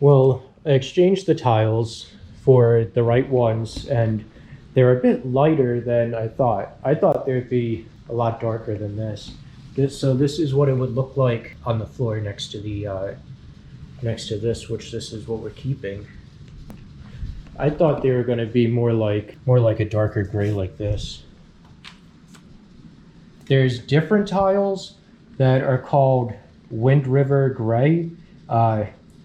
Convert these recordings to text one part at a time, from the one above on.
Well, I exchanged the tiles for the right ones, and they're a bit lighter than I thought. I thought they'd be a lot darker than this. So this is what it would look like on the floor next to the next to this, which this is what we're keeping. I thought they were going to be more like a darker gray like this. There's different tiles that are called Wind River Gray.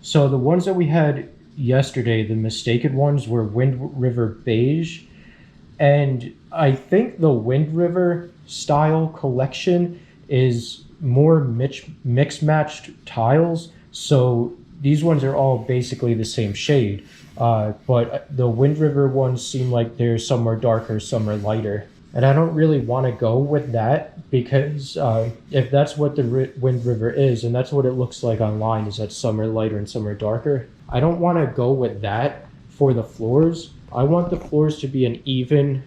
So the ones that we had yesterday, the mistaken ones, were Wind River Beige. And I think the Wind River style collection is more mix-matched tiles. So these ones are all basically the same shade. But the Wind River ones seem like they're some are darker, some are lighter. And I don't really want to go with that because if that's what the Wind River is, and that's what it looks like online, is that some are lighter and some are darker. I don't want to go with that for the floors. I want the floors to be an even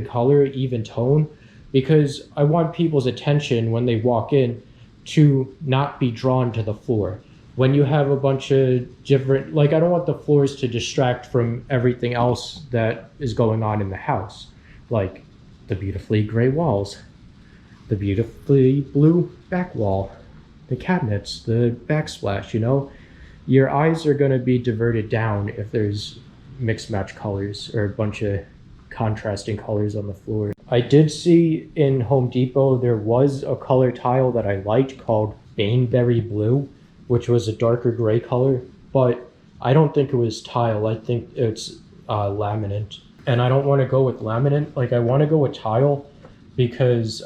color, even tone, because I want people's attention when they walk in to not be drawn to the floor. When you have a bunch of different, like I don't want the floors to distract from everything else that is going on in the house. Like the beautifully gray walls, the beautifully blue back wall, the cabinets, the backsplash, you know? Your eyes are gonna be diverted down if there's mixed match colors or a bunch of contrasting colors on the floor. I did see in Home Depot there was a color tile that I liked called Baneberry Blue, which was a darker gray color, but I don't think it was tile. I think it's laminate. And I don't want to go with laminate. Like I want to go with tile because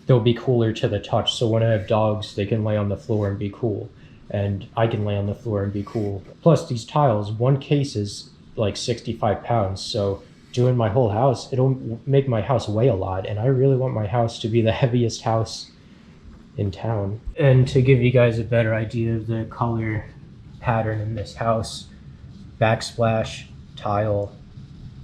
they'll be cooler to the touch. So when I have dogs, they can lay on the floor and be cool. And I can lay on the floor and be cool. Plus these tiles, one case is like 65 pounds. So doing my whole house, it'll make my house weigh a lot. And I really want my house to be the heaviest house in town. And to give you guys a better idea of the color pattern in this house, backsplash, tile,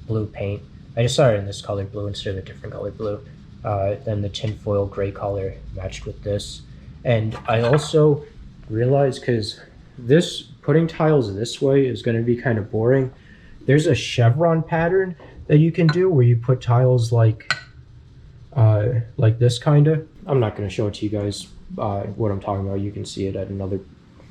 blue paint. I just saw it in this color blue instead of a different color blue. Then the tinfoil gray color matched with this. And I also realized, because this putting tiles this way is going to be kind of boring, there's a chevron pattern that you can do where you put tiles like this kind of. I'm not going to show it to you guys what I'm talking about. You can see it at another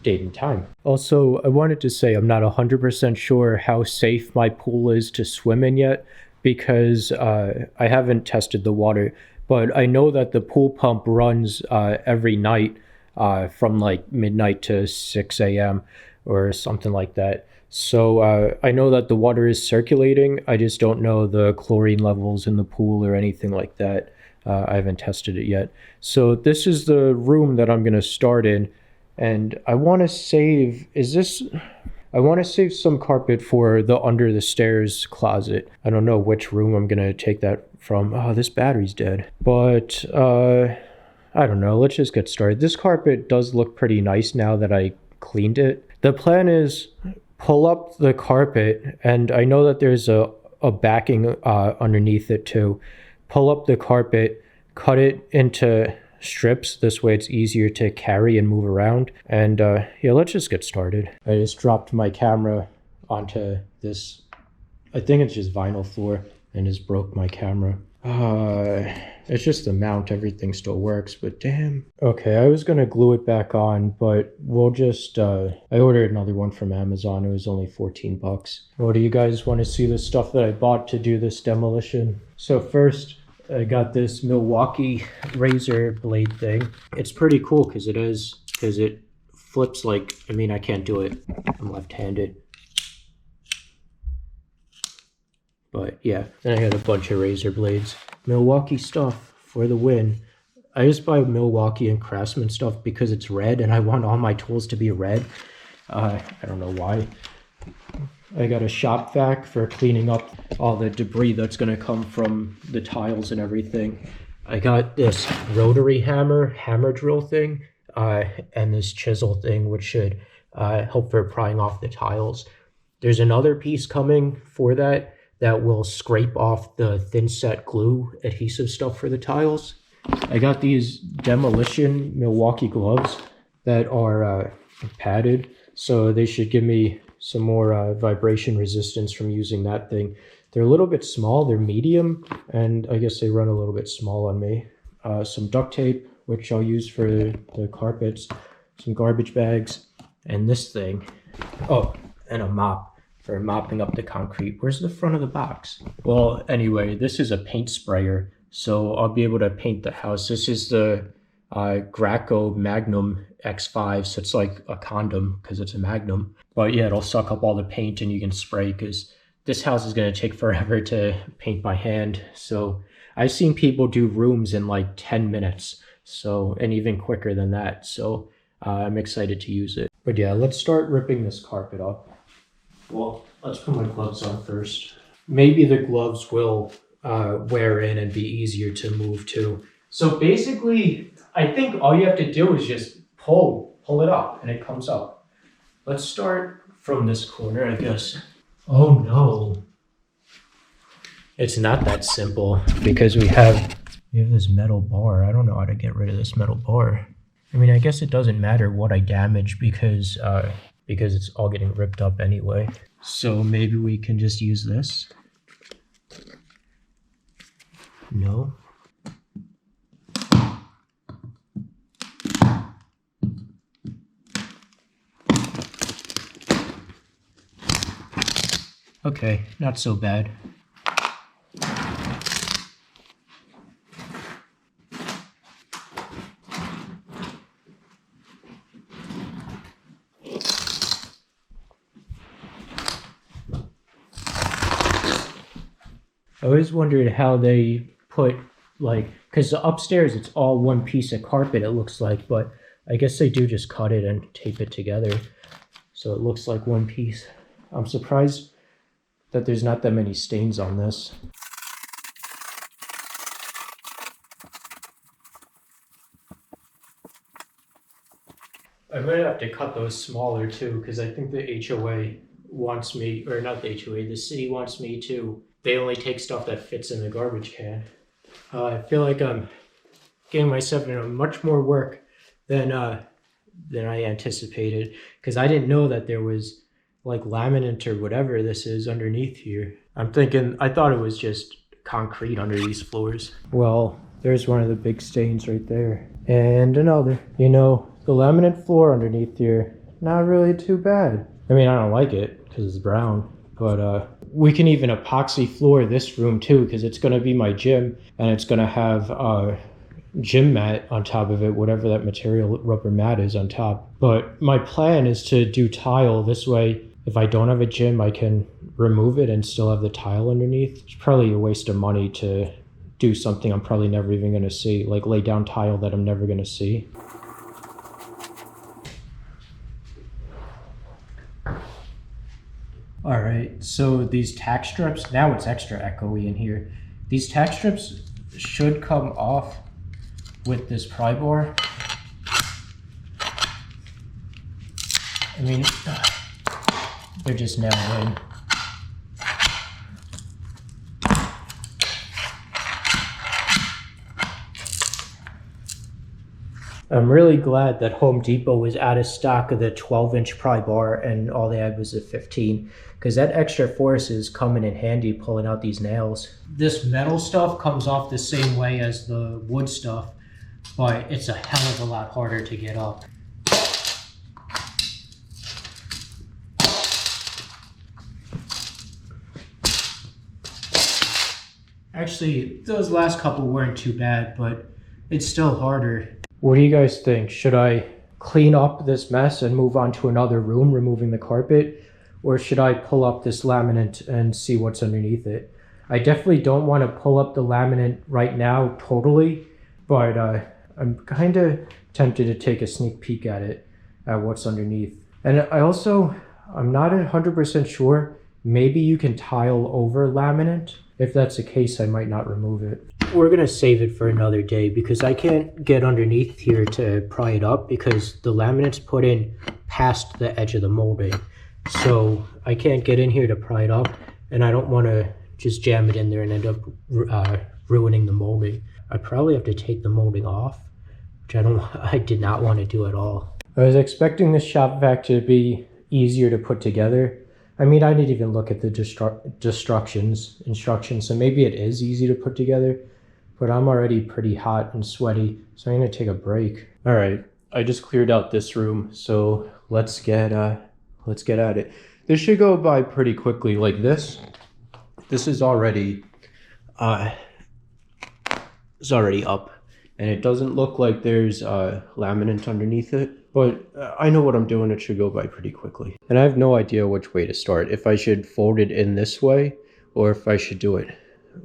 date and time. Also, I wanted to say I'm not 100% sure how safe my pool is to swim in yet because I haven't tested the water, but I know that the pool pump runs every night from like midnight to 6 a.m. or something like that. So I know that the water is circulating. I just don't know the chlorine levels in the pool or anything like that. I haven't tested it yet. So this is the room that I'm going to start in. And I want to save, I want to save some carpet for the under the stairs closet. I don't know which room I'm going to take that from. Oh, this battery's dead. But I don't know. Let's just get started. This carpet does look pretty nice now that I cleaned it. The plan is pull up the carpet, and I know that there's a backing underneath it too. Pull up the carpet, cut it into strips. This way it's easier to carry and move around. And yeah, let's just get started. I just dropped my camera onto this, I think it's just vinyl floor, and just broke my camera. It's just the mount, everything still works, but damn. Okay, I was gonna glue it back on, but we'll just, I ordered another one from Amazon. It was only 14 bucks. Well, do you guys want to see the stuff that I bought to do this demolition? So first, I got this Milwaukee razor blade thing. It's pretty cool because it flips like, I mean, I can't do it. I'm left-handed. But yeah, then I got a bunch of razor blades. Milwaukee stuff for the win. I just buy Milwaukee and Craftsman stuff because it's red and I want all my tools to be red. I don't know why. I got a shop vac for cleaning up all the debris that's going to come from the tiles and everything. I got this rotary hammer drill thing, and this chisel thing, which should help for prying off the tiles. There's another piece coming for that will scrape off the thin set glue adhesive stuff for the tiles. I got these demolition Milwaukee gloves that are padded. So they should give me some more vibration resistance from using that thing. They're a little bit small, they're medium, and I guess they run a little bit small on me. Some duct tape, which I'll use for the carpets, some garbage bags, and this thing. Oh, and a mop for mopping up the concrete. Where's the front of the box? Well, anyway, this is a paint sprayer, so I'll be able to paint the house. This is the Graco Magnum X5, so it's like a condom because it's a Magnum. But yeah, it'll suck up all the paint and you can spray, because this house is going to take forever to paint by hand. So I've seen people do rooms in like 10 minutes, so, and even quicker than that. So I'm excited to use it. But yeah, let's start ripping this carpet up. Well, let's put my gloves on first. Maybe the gloves will wear in and be easier to move to. So basically, I think all you have to do is just pull it up and it comes up. Let's start from this corner, I guess. Oh no. It's not that simple, because we have this metal bar. I don't know how to get rid of this metal bar. I mean, I guess it doesn't matter what I damage because it's all getting ripped up anyway. So maybe we can just use this. No. Okay, not so bad. I always wondered how they put, like, because upstairs it's all one piece of carpet, it looks like, but I guess they do just cut it and tape it together so it looks like one piece. I'm surprised that there's not that many stains on this. I'm gonna have to cut those smaller too, because I think the HOA wants me, or not the HOA, the city wants me to, they only take stuff that fits in the garbage can. I feel like I'm getting myself into much more work than I anticipated, because I didn't know that there was like laminate or whatever this is underneath here. I thought it was just concrete under these floors. Well, there's one of the big stains right there. And another. You know, the laminate floor underneath here, not really too bad. I mean, I don't like it because it's brown, but we can even epoxy floor this room too, because it's gonna be my gym, and it's gonna have gym mat on top of it, whatever that material rubber mat is on top. But my plan is to do tile this way. If I don't have a gym, I can remove it and still have the tile underneath. It's probably a waste of money to do something I'm probably never even going to see, like lay down tile that I'm never going to see. All right, so these tack strips, now it's extra echoey in here. These tack strips should come off with this pry bar. I mean, they're just nailed in. I'm really glad that Home Depot was out of stock of the 12-inch pry bar and all they had was a 15, because that extra force is coming in handy pulling out these nails. This metal stuff comes off the same way as the wood stuff, but it's a hell of a lot harder to get up. Actually, those last couple weren't too bad, but it's still harder. What do you guys think? Should I clean up this mess and move on to another room, removing the carpet? Or should I pull up this laminate and see what's underneath it? I definitely don't want to pull up the laminate right now totally, but I'm kind of tempted to take a sneak peek at it, at what's underneath. And I'm not 100% sure. Maybe you can tile over laminate. If that's the case, I might not remove it. We're gonna save it for another day because I can't get underneath here to pry it up because the laminate's put in past the edge of the molding. So I can't get in here to pry it up, and I don't want to just jam it in there and end up ruining the molding. I probably have to take the molding off, which I did not want to do at all. I was expecting the shop vac to be easier to put together. I mean, I didn't even look at the instructions, so maybe it is easy to put together, but I'm already pretty hot and sweaty, so I'm gonna take a break. All right, I just cleared out this room, so let's get at it. This should go by pretty quickly. Like this is already up, and it doesn't look like there's laminate underneath it. But I know what I'm doing. It should go by pretty quickly. And I have no idea which way to start. If I should fold it in this way or if I should do it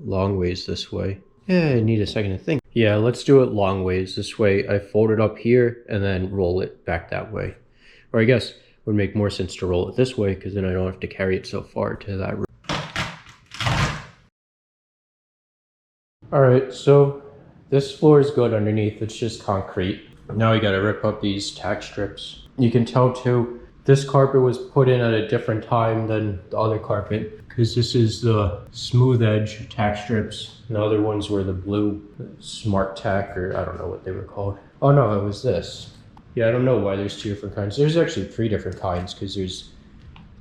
long ways this way. Yeah, I need a second to think. Yeah, let's do it long ways this way. I fold it up here and then roll it back that way. Or I guess it would make more sense to roll it this way because then I don't have to carry it so far to that room. All right, so this floor is good underneath. It's just concrete. Now we gotta rip up these tack strips. You can tell too, this carpet was put in at a different time than the other carpet because this is the smooth edge tack strips. And the other ones were the blue smart tack, or I don't know what they were called. Oh no, it was this. Yeah, I don't know why there's two different kinds. There's actually three different kinds because there's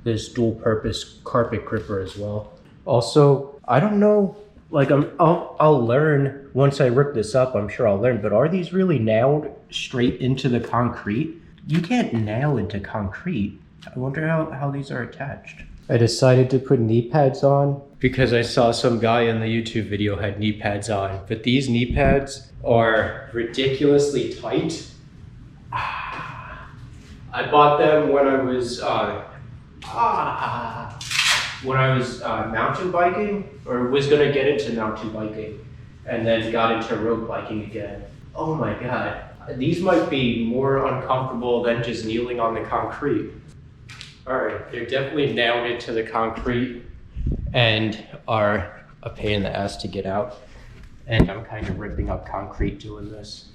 this dual purpose carpet gripper as well. Also, I don't know, like I'll learn once I rip this up, I'm sure I'll learn, but are these really nailed straight into the concrete? You can't nail into concrete. I wonder how these are attached. I decided to put knee pads on because I saw some guy in the YouTube video had knee pads on, but these knee pads are ridiculously tight. I bought them when I was mountain biking, or was gonna get into mountain biking, and then got into road biking again. Oh my God, these might be more uncomfortable than just kneeling on the concrete. All right, they're definitely nailed into the concrete and are a pain in the ass to get out. And I'm kind of ripping up concrete doing this.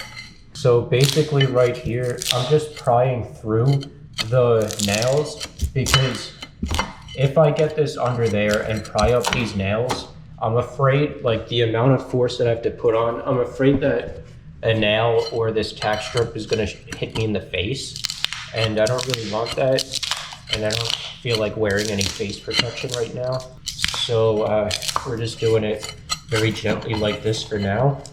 So basically right here, I'm just prying through the nails because if I get this under there and pry up these nails, I'm afraid, like the amount of force that I have to put on, I'm afraid that a nail or this tack strip is gonna hit me in the face. And I don't really want that. And I don't feel like wearing any face protection right now. So we're just doing it very gently like this for now.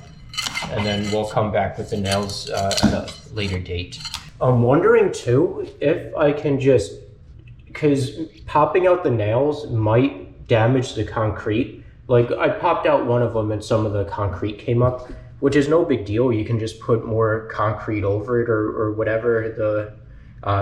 And then we'll come back with the nails at a later date. I'm wondering too, if I can just, because popping out the nails might damage the concrete. Like I popped out one of them and some of the concrete came up, which is no big deal. You can just put more concrete over it or whatever the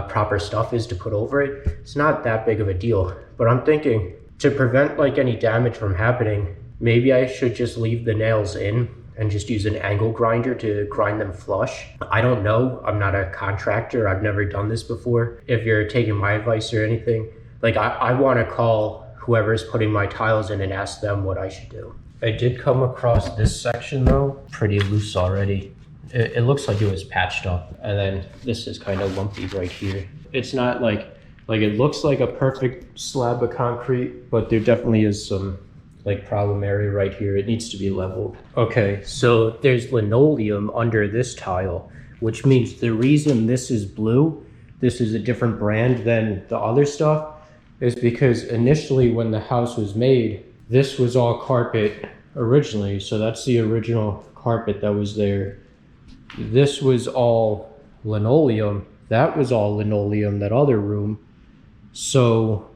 proper stuff is to put over it. It's not that big of a deal, but I'm thinking to prevent like any damage from happening, maybe I should just leave the nails in and just use an angle grinder to grind them flush. I don't know, I'm not a contractor, I've never done this before. If you're taking my advice or anything, like I wanna call whoever's putting my tiles in and ask them what I should do. I did come across this section though, pretty loose already. It looks like it was patched up, and then this is kind of lumpy right here. It's not like it looks like a perfect slab of concrete, but there definitely is some like problem area right here. It needs to be leveled. Okay, so there's linoleum under this tile, which means the reason this is blue, this is a different brand than the other stuff, is because initially when the house was made, this was all carpet originally. So that's the original carpet that was there. This was all linoleum. That was all linoleum, that other room. So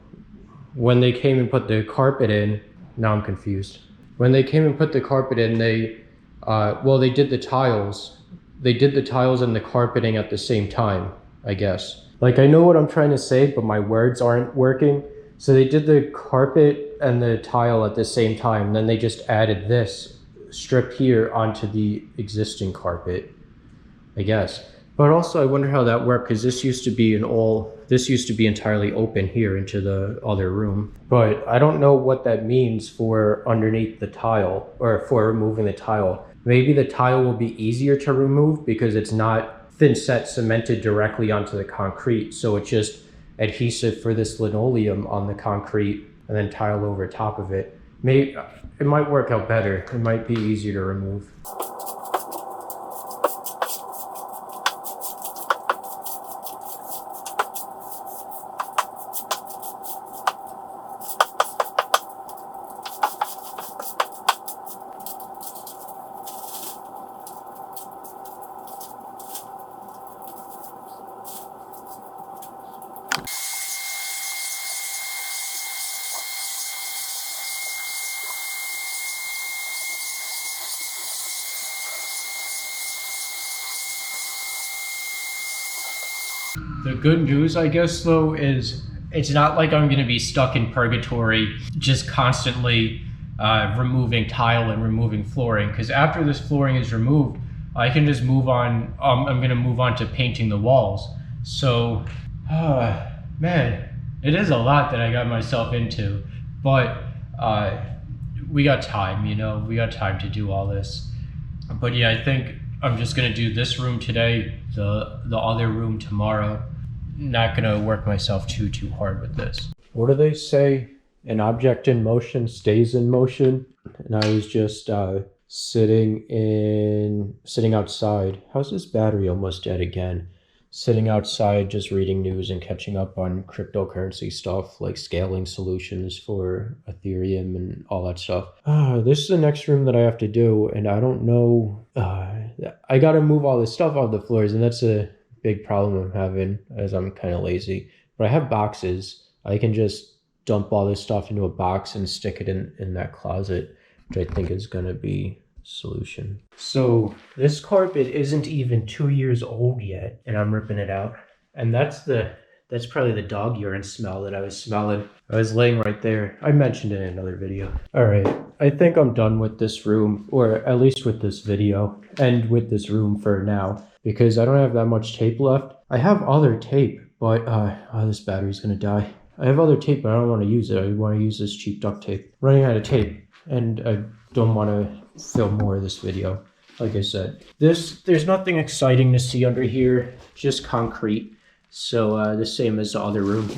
when they came and put the carpet in, now I'm confused. When they came and put the carpet in, they did the tiles. They did the tiles and the carpeting at the same time, I guess. Like I know what I'm trying to say, but my words aren't working. So they did the carpet and the tile at the same time. Then they just added this strip here onto the existing carpet, I guess. But also I wonder how that worked, because this used to be entirely open here into the other room. But I don't know what that means for underneath the tile, or for removing the tile. Maybe the tile will be easier to remove because it's not thin set cemented directly onto the concrete. So it's just adhesive for this linoleum on the concrete and then tile over top of it. Maybe it might work out better. It might be easier to remove. The good news, I guess, though, is it's not like I'm going to be stuck in purgatory just constantly removing tile and removing flooring, because after this flooring is removed, I can just move on. I'm going to move on to painting the walls. So, man, it is a lot that I got myself into, but we got time, you know, we got time to do all this. But yeah, I think I'm just going to do this room today, the other room tomorrow. Not going to work myself too hard with this. What do they say? An object in motion stays in motion. And I was just sitting outside. How's this battery almost dead again? Sitting outside, just reading news and catching up on cryptocurrency stuff, like scaling solutions for Ethereum and all that stuff. This is the next room that I have to do, and I don't know. I got to move all this stuff off the floors, and that's a big problem I'm having, as I'm kind of lazy. But I have boxes. I can just dump all this stuff into a box and stick it in that closet, which I think is going to be solution. So this carpet isn't even 2 years old yet, and I'm ripping it out. And that's probably the dog urine smell that I was smelling. I was laying right there. I mentioned it in another video. All right, I think I'm done with this room, or at least with this video, and with this room for now, because I don't have that much tape left. I have other tape, but this battery's gonna die. I have other tape, but I don't want to use it. I want to use this cheap duct tape. Running out of tape, and I don't want to film more of this video. Like I said, there's nothing exciting to see under here, just concrete. So the same as the other room.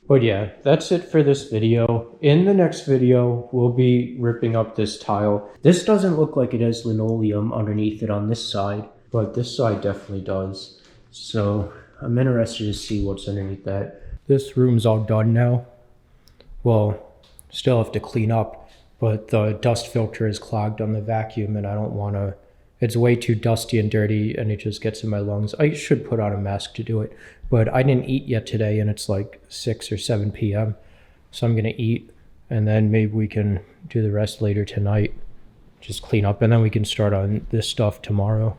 But yeah, that's it for this video. In the next video, we'll be ripping up this tile. This doesn't look like it has linoleum underneath it on this side, but this side definitely does. So I'm interested to see what's underneath that. This room's all done now. Well, still have to clean up. But the dust filter is clogged on the vacuum, and I don't want to. It's way too dusty and dirty, and it just gets in my lungs. I should put on a mask to do it, but I didn't eat yet today, and it's like 6 or 7 p.m. So I'm gonna eat, and then maybe we can do the rest later tonight. Just clean up, and then we can start on this stuff tomorrow.